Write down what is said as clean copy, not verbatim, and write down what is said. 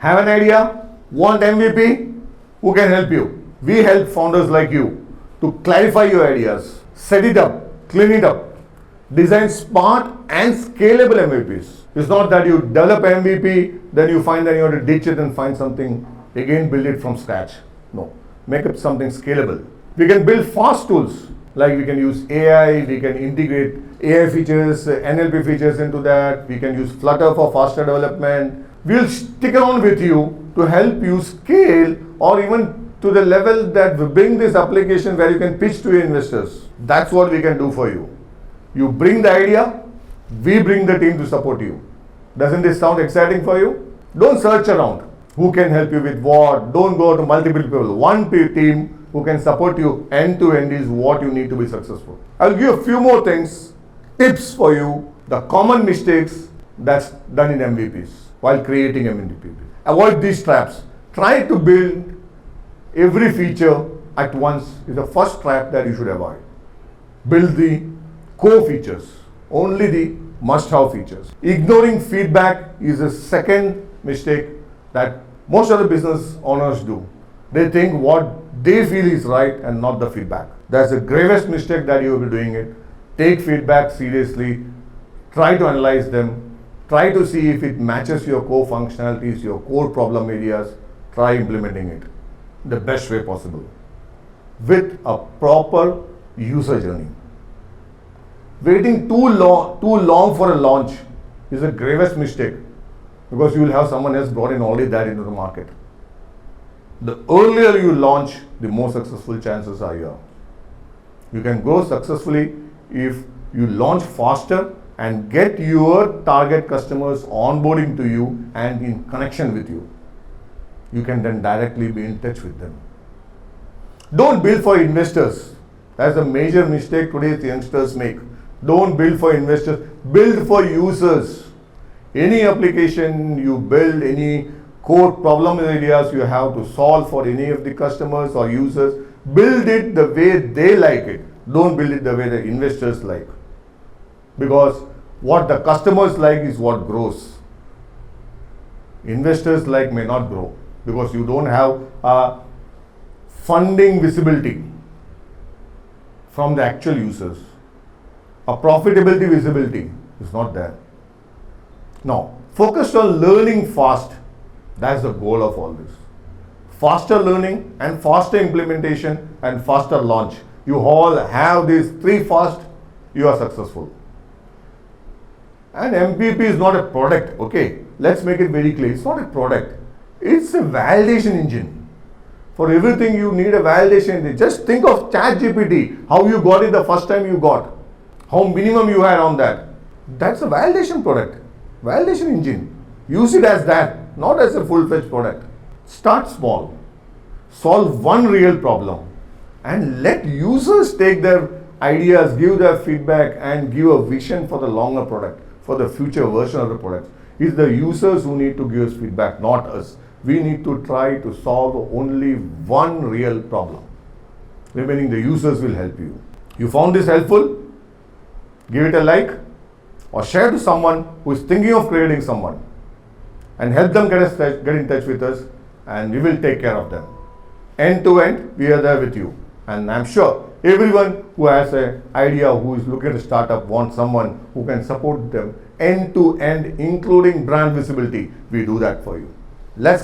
Have an idea? Want MVP? Who can help you? We help founders like you to clarify your ideas, set it up, clean it up, design smart and scalable MVPs. It's not that you develop MVP, then you find that you have to ditch it and find something, again build it from scratch. No, make up something scalable. We can build fast tools, like we can use AI, we can integrate AI features, NLP features into that, we can use Flutter for faster development. We'll stick around with you to help you scale or even to the level that we bring this application where you can pitch to your investors. That's what we can do for you. You bring the idea, we bring the team to support you. Doesn't this sound exciting for you? Don't search around. Who can help you with what? Don't go to multiple people. One team who can support you end to end is what you need to be successful. I'll give you a few more things, tips for you, the common mistakes that's done in MVPs while creating MVP. Avoid these traps. Try to build every feature at once is the first trap that you should avoid. Build the core features, only the must-have features. Ignoring feedback is a second mistake that most of the business owners do. They think what they feel is right and not the feedback. That's the gravest mistake that you will be doing it. Take feedback seriously, try to analyze them, try to see if it matches your core functionalities, your core problem areas, try implementing it the best way possible with a proper user journey. Waiting too long for a launch is the gravest mistake because you will have someone else brought in already that into the market. The earlier you launch, the more successful chances are here. You can grow successfully if you launch faster and get your target customers onboarding to you and in connection with you. You can then directly be in touch with them. Don't build for investors. That's a major mistake today's youngsters make. Don't build for investors, build for users. Any application you build, any core problem areas you have to solve for any of the customers or users, build it the way they like it. Don't build it the way the investors like. Because what the customers like is what grows. Investors like may not grow because you don't have a funding visibility from the actual users. A profitability visibility is not there. Now, focus on learning fast. That's the goal of all this. Faster learning and faster implementation and faster launch. You all have these three fast, you are successful. And MVP is not a product, okay? Let's make it very clear. It's not a product. It's a validation engine. For everything you need a validation engine. Just think of ChatGPT, how you got it the first time you got. How minimum you had on that. That's a validation product, validation engine. Use it as that, not as a full-fledged product. Start small, solve one real problem and let users take their ideas, give their feedback and give a vision for the longer product, for the future version of the product. It's the users who need to give us feedback, not us. We need to try to solve only one real problem. Remaining the users will help you. You found this helpful? Give it a like or share to someone who is thinking of creating someone and help them get in touch with us and we will take care of them. End to end, we are there with you. And I'm sure everyone who has an idea, who is looking at a startup, wants someone who can support them end to end, including brand visibility. We do that for you. Let's